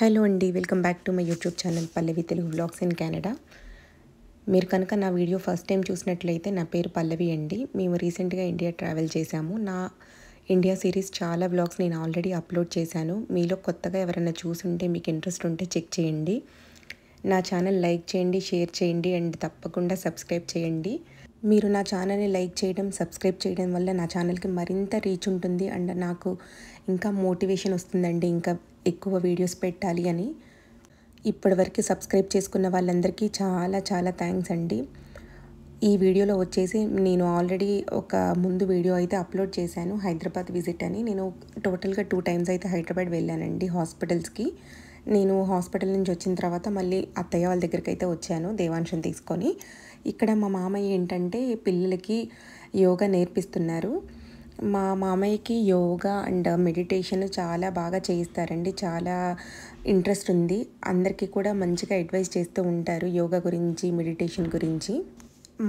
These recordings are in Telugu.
హలో అండి, welcome back to my YouTube channel Pallavi Telugu vlogs in Canada. మీరు కనుక నా వీడియో ఫస్ట్ టైం చూసినట్లయితే నా పేరు పల్లవి అండి. మేము రీసెంట్గా ఇండియా ట్రావెల్ చేశాము. నా ఇండియా సిరీస్ చాలా వ్లాగ్స్ నేను ఆల్రెడీ అప్లోడ్ చేశాను. మీలో కొత్తగా ఎవరైనా చూసుంటే మీకు ఇంట్రెస్ట్ ఉంటే చెక్ చేయండి. నా ఛానల్ లైక్ చేయండి, షేర్ చేయండి అండ్ తప్పకుండా సబ్స్క్రైబ్ చేయండి. మీరు నా ఛానల్ని లైక్ చేయడం, సబ్స్క్రైబ్ చేయడం వల్ల నా ఛానల్కి మరింత రీచ్ ఉంటుంది అండ్ నాకు ఇంకా మోటివేషన్ వస్తుందండి, ఇంకా ఎక్కువ వీడియోస్ పెట్టాలి అని. ఇప్పటివరకు సబ్స్క్రైబ్ చేసుకున్న వాళ్ళందరికీ చాలా చాలా థ్యాంక్స్ అండి. ఈ వీడియోలో వచ్చేసి నేను ఆల్రెడీ ఒక ముందు వీడియో అయితే అప్లోడ్ చేశాను, హైదరాబాద్ విజిట్ అని. నేను టోటల్గా 2 టైమ్స్ అయితే హైదరాబాద్ వెళ్ళానండి హాస్పిటల్స్కి. నేను హాస్పిటల్ నుంచి వచ్చిన తర్వాత మళ్ళీ అత్తయ్య వాళ్ళ దగ్గరికి అయితే వచ్చాను దేవాంశం తీసుకొని. ఇక్కడ మా మామయ్య ఏంటంటే పిల్లలకి యోగా నేర్పిస్తున్నారు. మా మామయ్యకి యోగా అండ్ మెడిటేషన్ చాలా బాగా చేయిస్తారండి. చాలా ఇంట్రెస్ట్ ఉంది. అందరికీ కూడా మంచిగా అడ్వైస్ చేస్తూ ఉంటారు యోగా గురించి, మెడిటేషన్ గురించి.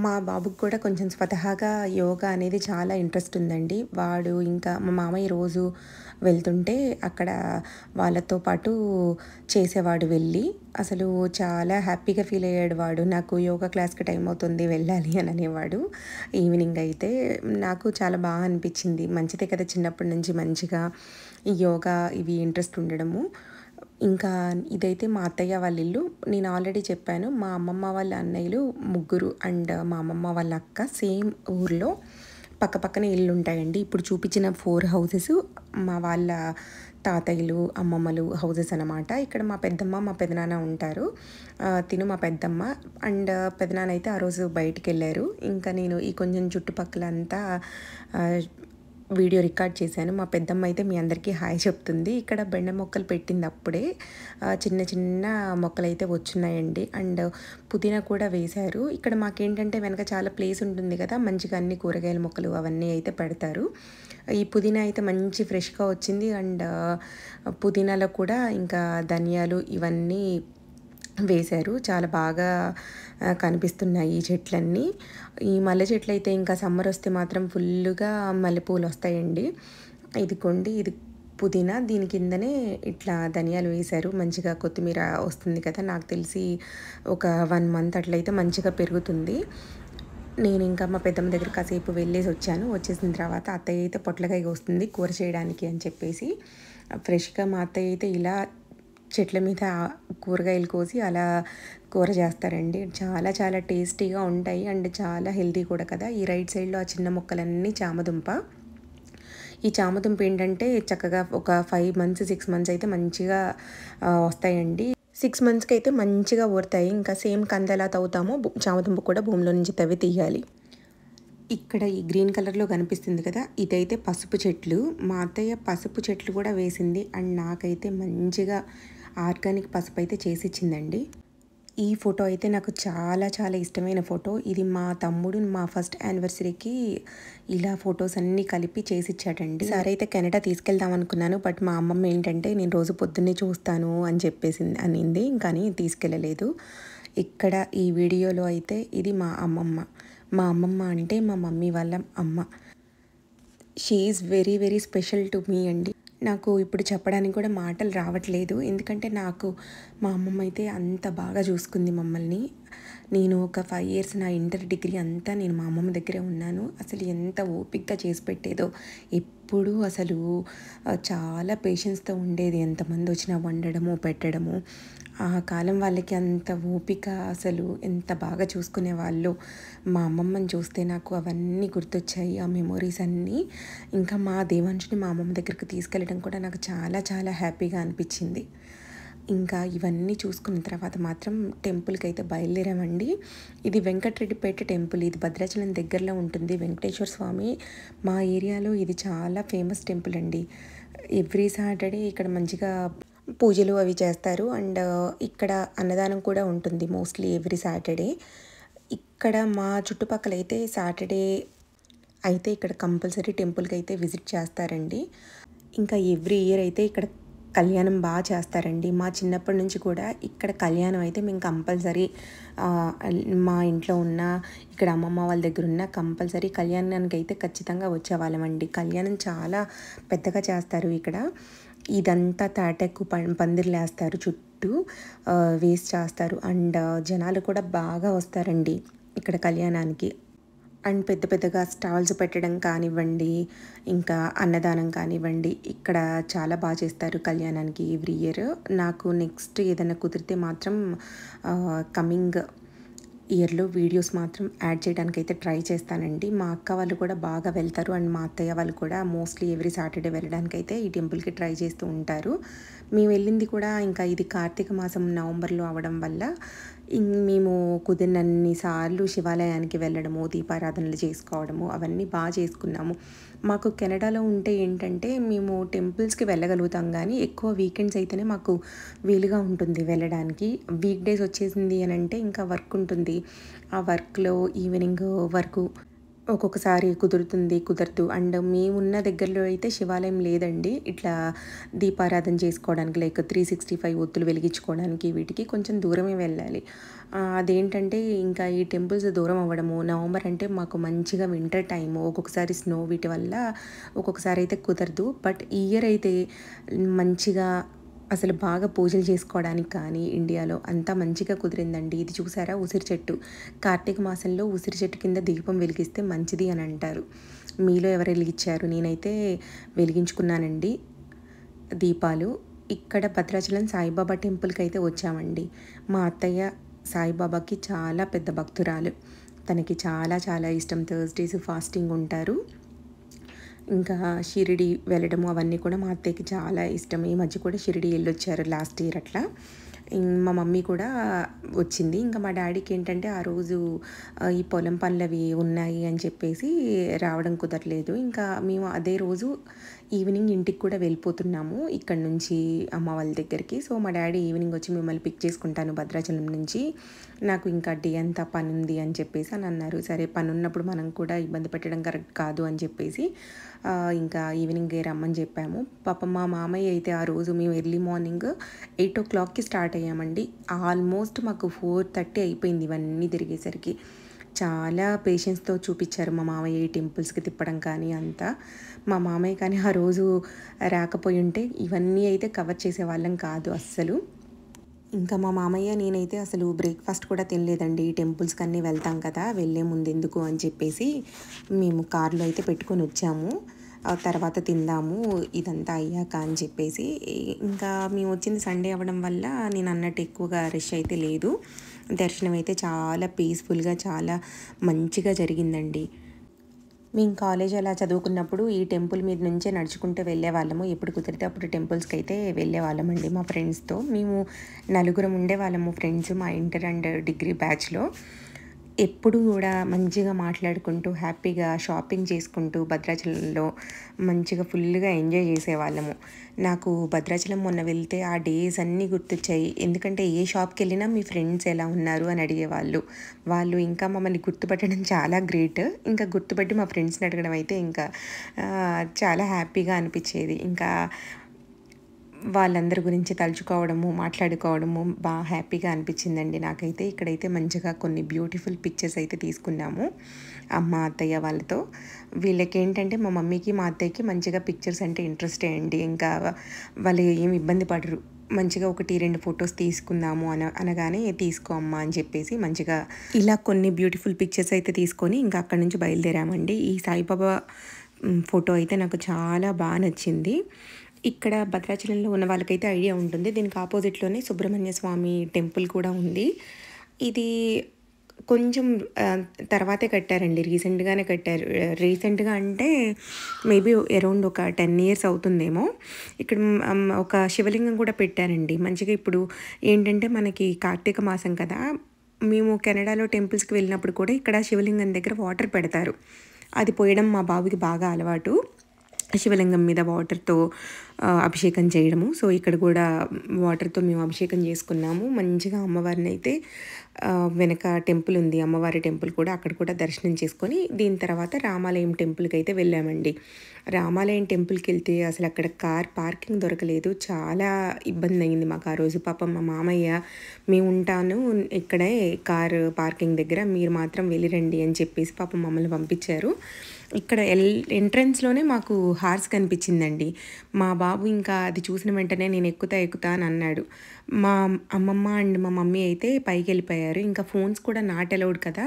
మా బాబుకి కూడా కొంచెం స్వతహాగా యోగా అనేది చాలా ఇంట్రెస్ట్ ఉందండి. వాడు ఇంకా మా మామయ్య రోజు వెళ్తుంటే అక్కడ వాళ్ళతో పాటు చేసేవాడు వెళ్ళి. అసలు చాలా హ్యాపీగా ఫీల్ అయ్యాడు వాడు. నాకు యోగా క్లాస్కి టైం అవుతుంది, వెళ్ళాలి అని అనేవాడు. ఈవినింగ్ అయితే నాకు చాలా బాగా అనిపించింది. మంచిదే కదా చిన్నప్పటి నుంచి మంచిగా ఈ యోగా ఇవి ఇంట్రెస్ట్ ఉండడము. ఇంకా ఇదైతే మా అత్తయ్య వాళ్ళ ఇల్లు. నేను ఆల్రెడీ చెప్పాను, మా అమ్మమ్మ వాళ్ళ అన్నయ్యలు ముగ్గురు అండ్ మా అమ్మమ్మ వాళ్ళ అక్క సేమ్ ఊర్లో పక్కపక్కనే ఇల్లు ఉంటాయండి. ఇప్పుడు చూపించిన 4 హౌసెస్ మా వాళ్ళ తాతయ్యలు, అమ్మమ్మలు హౌసెస్ అనమాట. ఇక్కడ మా పెద్దమ్మ, మా పెదనాన్న ఉంటారు. తిను మా పెద్దమ్మ అండ్ పెదనాన్న అయితే ఆ రోజు బయటికి వెళ్ళారు. ఇంకా నేను ఈ కొంచెం చుట్టుపక్కల అంతా వీడియో రికార్డ్ చేశాను. మా పెద్దమ్మ అయితే మీ అందరికీ హాయ్ చెప్తుంది. ఇక్కడ బెండ మొక్కలు పెట్టింది అప్పుడే. చిన్న చిన్న మొక్కలు అయితే వచ్చున్నాయండి అండ్ పుదీనా కూడా వేశారు. ఇక్కడ మాకేంటంటే వెనక చాలా ప్లేస్ ఉంటుంది కదా, మంచిగా అన్ని కూరగాయల మొక్కలు అవన్నీ అయితే పెడతారు. ఈ పుదీనా అయితే మంచి ఫ్రెష్గా వచ్చింది అండ్ పుదీనాలో కూడా ఇంకా ధనియాలు ఇవన్నీ వేశారు. చాలా బాగా కనిపిస్తున్నాయి ఈ చెట్లన్నీ. ఈ మల్లె చెట్లు అయితే ఇంకా సమ్మర్ వస్తే మాత్రం ఫుల్గా మల్లెపూలు వస్తాయండి. ఇదిగోండి, ఇది పుదీనా, దీని కిందనే ఇట్లా ధనియాలు వేశారు. మంచిగా కొత్తిమీర వస్తుంది కదా, నాకు తెలిసి ఒక 1 మంత్ అట్లయితే మంచిగా పెరుగుతుంది. నేను ఇంకా మా పెద్దమ్మ దగ్గర కాసేపు వెళ్ళేసి వచ్చాను. వచ్చేసిన తర్వాత అత్తయ్య అయితే పొట్లకాయ వస్తుంది కూర చేయడానికి అని చెప్పేసి. ఫ్రెష్గా మా అత్తయ్య అయితే ఇలా చెట్ల మీద కూరగాయలు కోసి అలా కూర చేస్తారండి. చాలా చాలా టేస్టీగా ఉంటాయి అండ్ చాలా హెల్తీ కూడా కదా. ఈ రైట్ సైడ్లో ఆ చిన్న మొక్కలన్నీ చామదుంప. ఈ చామదుంప ఏంటంటే చక్కగా ఒక 5 మంత్స్ 6 మంత్స్ అయితే మంచిగా వస్తాయండి. 6 మంత్స్కి అయితే మంచిగా ఊరుతాయి. ఇంకా సేమ్ కంద ఎలా తవ్వుతామో చామదుంప కూడా భూమిలో నుంచి తవ్వి తీయాలి. ఇక్కడ ఈ గ్రీన్ కలర్లో కనిపిస్తుంది కదా, ఇదైతే పసుపు చెట్లు. మా అత్తయ్య పసుపు చెట్లు కూడా వేసింది అండ్ నాకైతే మంచిగా ఆర్గానిక్ పసుపు అయితే చేసి ఇచ్చిందండి. ఈ ఫోటో అయితే నాకు చాలా చాలా ఇష్టమైన ఫోటో. ఇది మా తమ్ముడు మా ఫస్ట్ యానివర్సరీకి ఇలా ఫొటోస్ అన్నీ కలిపి చేసి ఇచ్చాడండి. సరే అయితే కెనడా తీసుకెళ్దాం అనుకున్నాను, బట్ మా అమ్మమ్మ ఏంటంటే నేను రోజు పొద్దున్నే చూస్తాను అని చెప్పేసింది అనింది, కానీ తీసుకెళ్ళలేదు. ఇక్కడ ఈ వీడియోలో అయితే ఇది మా అమ్మమ్మ. మా అమ్మమ్మ అంటే మా మమ్మీ వాళ్ళ అమ్మ. She is very very special to me అండి. నాకు ఇప్పుడు చెప్పడానికి కూడా మాటలు రావట్లేదు, ఎందుకంటే నాకు మా అమ్మమ్మ అయితే అంత బాగా చూసుకుంది మమ్మల్ని. నేను ఒక 5 ఇయర్స్ నా ఇంటర్ డిగ్రీ అంతా నేను మా అమ్మమ్మ దగ్గరే ఉన్నాను. అసలు ఎంత ఓపికగా చేసి పెట్టేదో. ఎప్పుడు అసలు చాలా పేషెన్స్తో ఉండేది. ఎంతమంది వచ్చినా వండడము పెట్టడము. ఆ కాలం వాళ్ళకి అంత ఓపిక, అసలు ఎంత బాగా చూసుకునే వాళ్ళు. మా అమ్మమ్మని చూస్తే నాకు అవన్నీ గుర్తొచ్చాయి, ఆ మెమొరీస్ అన్నీ. ఇంకా మా దేవాంశుని మా అమ్మమ్మ దగ్గరికి తీసుకెళ్ళడం కూడా నాకు చాలా చాలా హ్యాపీగా అనిపించింది. ఇంకా ఇవన్నీ చూసుకున్న తర్వాత మాత్రం టెంపుల్కి అయితే బయలుదేరామండి. ఇది వెంకటరెడ్డిపేట టెంపుల్. ఇది భద్రాచలం దగ్గరలో ఉంటుంది. వెంకటేశ్వర స్వామి మా ఏరియాలో ఇది చాలా ఫేమస్ టెంపుల్ అండి. ఎవ్రీ సాటర్డే ఇక్కడ మంచిగా పూజలు అవి చేస్తారు అండ్ ఇక్కడ అన్నదానం కూడా ఉంటుంది మోస్ట్లీ ఎవ్రీ సాటర్డే. ఇక్కడ మా చుట్టుపక్కల అయితే సాటర్డే అయితే ఇక్కడ కంపల్సరీ టెంపుల్కి అయితే విజిట్ చేస్తారండి. ఇంకా ఎవ్రీ ఇయర్ అయితే ఇక్కడ కళ్యాణం బాగా చేస్తారండి. మా చిన్నప్పటి నుంచి కూడా ఇక్కడ కళ్యాణం అయితే మేము కంపల్సరీ మా ఇంట్లో ఉన్న ఇక్కడ అమ్మమ్మ వాళ్ళ దగ్గర ఉన్న కంపల్సరీ కళ్యాణానికి అయితే ఖచ్చితంగా వచ్చేవాళ్ళమండి. కళ్యాణం చాలా పెద్దగా చేస్తారు ఇక్కడ. ఇదంతా తాటాకు పందిర్లేస్తారు చుట్టూ, వేసి చేస్తారు. అండ్ జనాలు కూడా బాగా వస్తారండి ఇక్కడ కళ్యాణానికి. అండ్ పెద్ద పెద్దగా స్టాల్స్ పెట్టడం కానివ్వండి, ఇంకా అన్నదానం కానివ్వండి, ఇక్కడ చాలా బాగా చేస్తారు కళ్యాణానికి ఎవ్రీ ఇయర్. నాకు నెక్స్ట్ ఏదైనా కుదిరితే మాత్రం కమింగ్ ఇయర్లో వీడియోస్ మాత్రం యాడ్ చేయడానికి అయితే ట్రై చేస్తానండి. మా అక్క వాళ్ళు కూడా బాగా వెళ్తారు అండ్ మా అత్తయ్య వాళ్ళు కూడా మోస్ట్లీ ఎవ్రీ సాటర్డే వెళ్ళడానికి అయితే ఈ టెంపుల్కి ట్రై చేస్తూ ఉంటారు. మేము వెళ్ళింది కూడా ఇంకా ఇది కార్తీక మాసం నవంబర్లో అవ్వడం వల్ల మేము కుదిరినన్ని సార్లు శివాలయానికి వెళ్ళడము, దీపారాధనలు చేసుకోవడము అవన్నీ బాగా చేసుకున్నాము. మాకు కెనడాలో ఉంటే ఏంటంటే మేము టెంపుల్స్కి వెళ్ళగలుగుతాం, కానీ ఎక్కువ వీకెండ్స్ అయితేనే మాకు వీలుగా ఉంటుంది వెళ్ళడానికి. వీక్ డేస్ వచ్చేసింది అని అంటే ఇంకా వర్క్ ఉంటుంది. ఆ వర్క్లో ఈవినింగ్ వరకు ఒక్కొక్కసారి కుదురుతుంది, కుదరదు. అండ్ మేమున్న దగ్గరలో అయితే శివాలయం లేదండి. ఇట్లా దీపారాధన చేసుకోవడానికి లైక్ 365 ఒత్తులు వెలిగించుకోవడానికి వీటికి కొంచెం దూరమే వెళ్ళాలి. అదేంటంటే ఇంకా ఈ టెంపుల్స్ దూరం అవ్వడము, నవంబర్ అంటే మాకు మంచిగా వింటర్ టైము, ఒక్కొక్కసారి స్నో వీటి వల్ల ఒక్కొక్కసారి అయితే కుదరదు. బట్ ఈ ఇయర్ అయితే మంచిగా అసలు బాగా పూజలు చేసుకోవడానికి కానీ ఇండియాలో అంతా మంచిగా కుదిరిందండి. ఇది చూసారా ఉసిరి చెట్టు, కార్తీక మాసంలో ఉసిరి చెట్టు కింద దీపం వెలిగిస్తే మంచిది అని అంటారు. మీలో ఎవరు వెలిగించారు? నేనైతే వెలిగించుకున్నానండి దీపాలు. ఇక్కడ భద్రాచలం సాయిబాబా టెంపుల్కి అయితే వచ్చామండి. మా అత్తయ్య సాయిబాబాకి చాలా పెద్ద భక్తురాలు. తనకి చాలా చాలా ఇష్టం. థర్స్డేస్ ఫాస్టింగ్ ఉంటారు. ఇంకా షిరిడి వెళ్ళడము అవన్నీ కూడా మా అత్తయ్యకి చాలా ఇష్టం. ఈ మధ్య కూడా షిరిడి వెళ్ళొచ్చారు లాస్ట్ ఇయర్ అట్లా. మా మమ్మీ కూడా వచ్చింది. ఇంకా మా డాడీకి ఏంటంటే ఆ రోజు ఈ పొలం పనులు అవి ఉన్నాయి అని చెప్పేసి రావడం కుదరలేదు. ఇంకా మేము అదే రోజు ఈవినింగ్ ఇంటికి కూడా వెళ్ళిపోతున్నాము ఇక్కడ నుంచి అమ్మ వాళ్ళ దగ్గరికి. సో మా డాడీ ఈవినింగ్ వచ్చి మిమ్మల్ని పిక్ చేసుకుంటాను భద్రాచలం నుంచి, నాకు ఇంకా డే అంతా పని ఉంది అని చెప్పేసి అని అన్నారు. సరే పని ఉన్నప్పుడు మనం కూడా ఇబ్బంది పెట్టడం కరెక్ట్ కాదు అని చెప్పేసి ఇంకా ఈవినింగ్ రమ్మని చెప్పాము. పాపం మా మామయ్య అయితే ఆ రోజు మేము ఎర్లీ మార్నింగ్ 8 o'clockకి స్టార్ట్ అయ్యామండి. ఆల్మోస్ట్ మాకు 4:30 అయిపోయింది ఇవన్నీ తిరిగేసరికి. చాలా పేషెన్స్తో చూపించారు మా మామయ్య ఈ టెంపుల్స్కి తిప్పడం కానీ అంతా. మా మామయ్య కానీ ఆ రోజు రాకపోయి ఉంటే ఇవన్నీ అయితే కవర్ చేసేవాళ్ళం కాదు అస్సలు. ఇంకా మా మామయ్య నేనైతే అసలు బ్రేక్ఫాస్ట్ కూడా తినలేదండి. ఈ టెంపుల్స్కి అన్నీ వెళ్తాం కదా, వెళ్ళే ముందు ఎందుకు అని చెప్పేసి మేము కార్లో అయితే పెట్టుకొని వచ్చాము. తర్వాత తిందాము ఇదంతా అయ్యాక అని చెప్పేసి. ఇంకా మేము వచ్చింది సండే అవ్వడం వల్ల నేను అన్నట్టు ఎక్కువగా రష్ అయితే లేదు. దర్శనం అయితే చాలా పీస్ఫుల్గా చాలా మంచిగా జరిగిందండి. మేము కాలేజ్ అలా చదువుకున్నప్పుడు ఈ టెంపుల్ మీద నుంచే నడుచుకుంటూ వెళ్ళేవాళ్ళము. ఎప్పుడు కుదిరితే అప్పుడు టెంపుల్స్కి అయితే వెళ్ళేవాళ్ళమండి మా ఫ్రెండ్స్తో. మేము నలుగురం ఉండేవాళ్ళము ఫ్రెండ్స్ మా ఇంటర్ అండ్ డిగ్రీ బ్యాచ్లో. ఎప్పుడు కూడా మంచిగా మాట్లాడుకుంటూ హ్యాపీగా షాపింగ్ చేసుకుంటూ భద్రాచలంలో మంచిగా ఫుల్గా ఎంజాయ్ చేసేవాళ్ళము. నాకు భద్రాచలం మొన్న వెళ్తే ఆ డేస్ అన్నీ గుర్తొచ్చాయి. ఎందుకంటే ఏ షాప్కి వెళ్ళినా మీ ఫ్రెండ్స్ ఎలా ఉన్నారు అని అడిగేవాళ్ళు. వాళ్ళు ఇంకా మమ్మల్ని గుర్తుపట్టడం చాలా గ్రేట్. ఇంకా గుర్తుపట్టి మా ఫ్రెండ్స్ని అడగడం అయితే ఇంకా చాలా హ్యాపీగా అనిపించేది. ఇంకా వాళ్ళందరి గురించి తలుచుకోవడము, మాట్లాడుకోవడము బాగా హ్యాపీగా అనిపించిందండి నాకైతే. ఇక్కడైతే మంచిగా కొన్ని బ్యూటిఫుల్ పిక్చర్స్ అయితే తీసుకున్నాము అమ్మ అత్తయ్య వాళ్ళతో. వీళ్ళకి ఏంటంటే మా మమ్మీకి మా అత్తయ్యకి మంచిగా పిక్చర్స్ అంటే ఇంట్రెస్టే అండి. ఇంకా వాళ్ళు ఏమి ఇబ్బంది పడరు. మంచిగా 1-2 ఫొటోస్ తీసుకుందాము అనగానే తీసుకో అమ్మ అని చెప్పేసి మంచిగా ఇలా కొన్ని బ్యూటిఫుల్ పిక్చర్స్ అయితే తీసుకొని ఇంకా అక్కడి నుంచి బయలుదేరామండి. ఈ సాయిబాబా ఫోటో అయితే నాకు చాలా బాగా నచ్చింది. ఇక్కడ భద్రాచలంలో ఉన్న వాళ్ళకైతే ఐడియా ఉంటుంది. దీనికి ఆపోజిట్లోనే సుబ్రహ్మణ్య స్వామి టెంపుల్ కూడా ఉంది. ఇది కొంచెం తర్వాతే కట్టారండి, రీసెంట్గానే కట్టారు. రీసెంట్గా అంటే మేబీ అరౌండ్ ఒక 10 years అవుతుందేమో. ఇక్కడ ఒక శివలింగం కూడా పెట్టారండి మంచిగా. ఇప్పుడు ఏంటంటే మనకి కార్తీక మాసం కదా, మేము కెనడాలో టెంపుల్స్కి వెళ్ళినప్పుడు కూడా ఇక్కడ శివలింగం దగ్గర వాటర్ పెడతారు. అది పోయడం మా బాబుకి బాగా అలవాటు. శివలింగం మీద వాటర్తో అభిషేకం చేయడము. సో ఇక్కడ కూడా వాటర్తో మేము అభిషేకం చేసుకున్నాము. మంచిగా అమ్మవారిని అయితే వెనక టెంపుల్ ఉంది, అమ్మవారి టెంపుల్ కూడా, అక్కడ కూడా దర్శనం చేసుకొని దీని తర్వాత రామాలయం టెంపుల్కి అయితే వెళ్ళామండి. రామాలయం టెంపుల్కి వెళ్తే అసలు అక్కడ కార్ పార్కింగ్ దొరకలేదు. చాలా ఇబ్బంది అయింది మాకు ఆ రోజు. పాపం మా మామయ్య మేము ఉంటాను ఇక్కడే కార్ పార్కింగ్ దగ్గర, మీరు మాత్రం వెళ్ళిరండి అని చెప్పేసి పాపం మమ్మల్ని పంపించారు. ఇక్కడ ఎంట్రన్స్‌లోనే మాకు హార్స్ కనిపించిందండి. మా బాబు ఇంకా అది చూసిన వెంటనే నేను ఎక్కుతా అని అన్నాడు. మా అమ్మమ్మ అండ్ మా మమ్మీ అయితే పైకెళ్ళిపోయారు. ఇంకా ఫోన్స్ కూడా నాట్ అలౌడ్ కదా!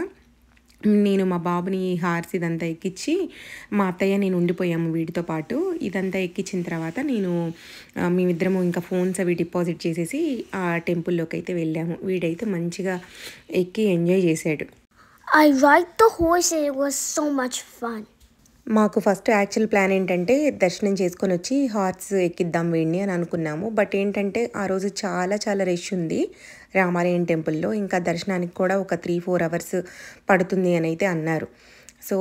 నేను మా బాబుని హార్స్ ఇదంతా ఎక్కించి, మా అత్తయ్య నేను ఉండిపోయాము వీడితో పాటు. ఇదంతా ఎక్కించిన తర్వాత మేమిద్దరము ఇంకా ఫోన్స్ అవి డిపాజిట్ చేసేసి ఆ టెంపుల్‌లోకైతే వెళ్ళాము. వీడైతే మంచిగా ఎక్కి ఎంజాయ్ చేశాడు. I ride the horse and it was so much fun. మాకు ఫస్ట్ యాక్చువల్ ప్లాన్ ఏంటంటే దర్శనం చేసుకొనొచ్చి హార్స్ ఎక్కిద్దాం వీడిని అని అనుకున్నాము. బట్ ఏంటంటే ఆ రోజు చాలా చాలా రష్ ఉంది రామాలయం టెంపుల్‌లో. ఇంకా దర్శనానికి కూడా ఒక 3, 4 అవర్స్ పడుతుంది అని అయితే అన్నారు. సో,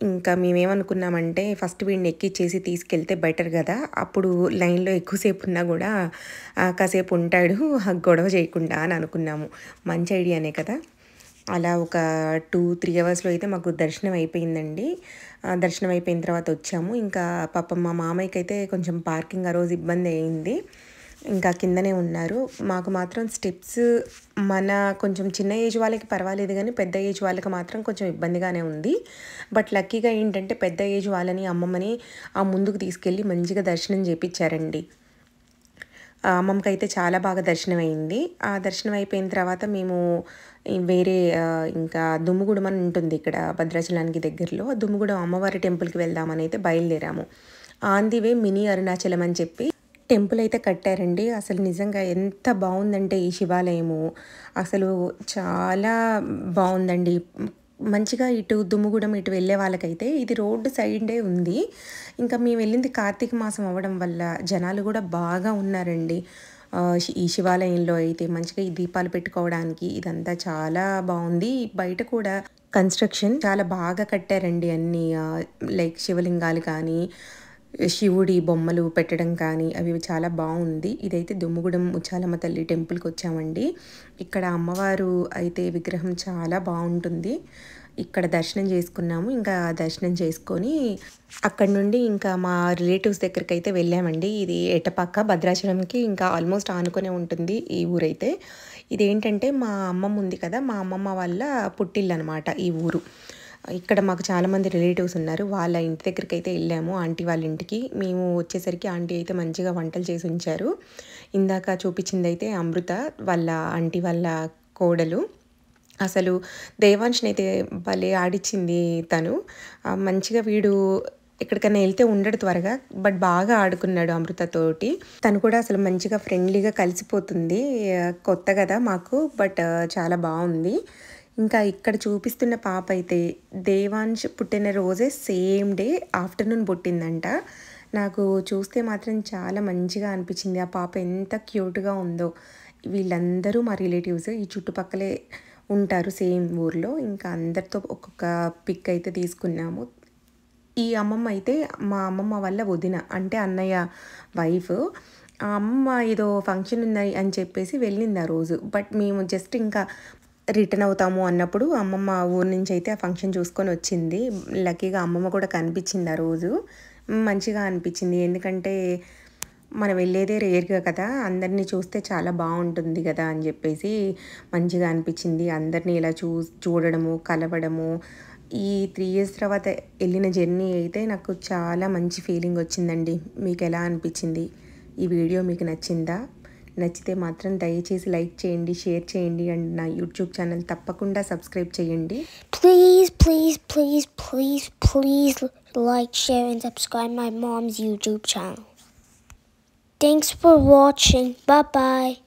ఇంకా మేమేమనుకున్నామంటే ఫస్ట్ వీడిని ఎక్కిచ్చేసి తీసుకెళ్తే బెటర్ గదా! అప్పుడు లైన్‌లో ఎక్కువసేపు ఉన్నా గూడా కాసేపు ఉంటాడు గొడవ చేయకుండా అని అనుకున్నాము. మంచి ఐడియానే కదా! అలా ఒక 2, 3 అవర్స్‌లో అయితే మాకు దర్శనం అయిపోయిందండి. దర్శనం అయిపోయిన తర్వాత వచ్చాము. ఇంకా పాపం మా మామయ్యకైతే కొంచెం పార్కింగ్ ఆ రోజు ఇబ్బంది అయింది. ఇంకా కిందనే ఉన్నారు. మాకు మాత్రం స్టెప్స్ మన కొంచెం చిన్న ఏజ్ వాళ్ళకి పర్వాలేదు గానీ, పెద్ద ఏజ్ వాళ్ళకి మాత్రం కొంచెం ఇబ్బందిగానే ఉంది. బట్ లక్కీగా ఏంటంటే పెద్ద ఏజ్ వాళ్ళని, అమ్మమ్మని ముందుకు తీసుకెళ్ళి మంచిగా దర్శనం చేపిచ్చారండి. అమ్మమ్మకైతే చాలా బాగా దర్శనం అయింది. ఆ దర్శనం అయిపోయిన తర్వాత మేము వేరే ఇంకా దుమ్ముగూడెం అని ఉంటుంది ఇక్కడ భద్రాచలానికి దగ్గరలో. దుమ్ముగూడెం అమ్మవారి టెంపుల్‌కి వెళ్దామని అయితే బయలుదేరాము. On the way mini Arunachalam అని చెప్పి టెంపుల్ అయితే కట్టారండి. అసలు నిజంగా ఎంత బావుందంటే ఈ శివాలయము అసలు చాలా బావుందండి. మంచిగా ఇటు దుమ్ముగూడెం ఇటు వెళ్ళే వాళ్ళకైతే ఇది రోడ్డు సైడే ఉంది. ఇంకా మేము వెళ్ళింది కార్తీక మాసం అవ్వడం వల్ల జనాలు కూడా బాగా ఉన్నారండి. ఈ శివాలయంలో అయితే మంచిగా ఈ దీపాలు పెట్టుకోవడానికి ఇదంతా చాలా బావుంది. బయట కూడా కన్‌స్ట్రక్షన్ చాలా బాగా కట్టారండి అన్నీ. లైక్ శివలింగాలు కానీ, శివుడి బొమ్మలు పెట్టడం కానీ అవి చాలా బావుంది. ఇదైతే దుమ్ముగూడెం ముత్యాలమ్మ తల్లి టెంపుల్‌కొచ్చామండి. ఇక్కడ అమ్మవారు అయితే విగ్రహం చాలా బావుంటుంది. ఇక్కడ దర్శనం చేసుకున్నాము. ఇంకా దర్శనం చేసుకొని అక్కడి నుండి ఇంకా మా రిలేటివ్స్ దగ్గరికైతే వెళ్ళామండి. ఇది ఎటపక్క భద్రాచలంకి ఇంకా ఆల్మోస్ట్ ఆనుకునే ఉంటుంది ఈ ఊరైతే. ఇదేంటంటే మా అమ్మమ్మ ఉంది కదా! మా అమ్మమ్మ వాళ్ళ పుట్టిల్లనమాట ఈ ఊరు. ఇక్కడ మాకు చాలామంది రిలేటివ్స్ ఉన్నారు. వాళ్ళ ఇంటి దగ్గరికైతే వెళ్ళాము ఆంటీ వాళ్ళ ఇంటికి. మేము వచ్చేసరికి ఆంటీ అయితే మంచిగా వంటలు చేసి ఉంచారు. ఇందాక చూపించిందైతే అమృత వాళ్ళ ఆంటీ వాళ్ళ కోడలు. అసలు దేవాంష్‌నైతే భలే ఆడిచ్చింది తను. మంచిగా వీడు ఎక్కడికైనా వెళ్తే ఉండడు త్వరగా. బట్ బాగా ఆడుకున్నాడు అమృతతోటి. తను కూడా అసలు మంచిగా ఫ్రెండ్లీగా కలిసిపోతుంది. కొత్త కదా మాకు. బట్ చాలా బావుంది. ఇంకా ఇక్కడ చూపిస్తున్న పాప అయితే దేవాంష్ పుట్టిన రోజే సేమ్ డే ఆఫ్టర్‌నూన్ పుట్టిందంట. నాకు చూస్తే మాత్రం చాలా మంచిగా అనిపించింది. ఆ పాప ఎంత క్యూట్‌గా ఉందో. వీళ్ళందరూ మా రిలేటివ్స్ ఈ చుట్టుపక్కలే ఉంటారు సేమ్ ఊర్లో. ఇంకా అందరితో ఒక్కొక్క పిక్ అయితే తీసుకున్నాము. ఈ అమ్మమ్మ అయితే మా అమ్మమ్మ వాళ్ళ వదిన అంటే అన్నయ్య వైఫ్. ఆ అమ్మమ్మ ఏదో ఫంక్షన్ ఉంది అని చెప్పేసి వెళ్ళింది ఆ రోజు. బట్ మేము జస్ట్ ఇంకా రిటర్న్ అవుతాము అన్నప్పుడు అమ్మమ్మ ఊరు నుంచి అయితే ఆ ఫంక్షన్ చూసుకొని వచ్చింది. లక్కీగా అమ్మమ్మ కూడా కనిపించింది ఆ రోజు. మంచిగా అనిపించింది. ఎందుకంటే మనం వెళ్ళేదే రేర్‌గా కదా! అందరిని చూస్తే చాలా బావుంటుంది కదా! అని చెప్పేసి మంచిగా అనిపించింది. అందరిని ఇలా చూడడము, కలవడము. ఈ 3 ఇయర్స్ తర్వాత వెళ్ళిన జర్నీ అయితే నాకు చాలా మంచి ఫీలింగ్ వచ్చిందండి. మీకెలా అనిపించింది? ఈ వీడియో మీకు నచ్చిందా? నచ్చితే మాత్రం దయచేసి లైక్ చేయండి, షేర్ చేయండి అండ్ నా యూట్యూబ్ ఛానల్ తప్పకుండా సబ్స్క్రైబ్ చేయండి. Please like, share and subscribe my mom's YouTube channel. Thanks for watching. Bye-bye.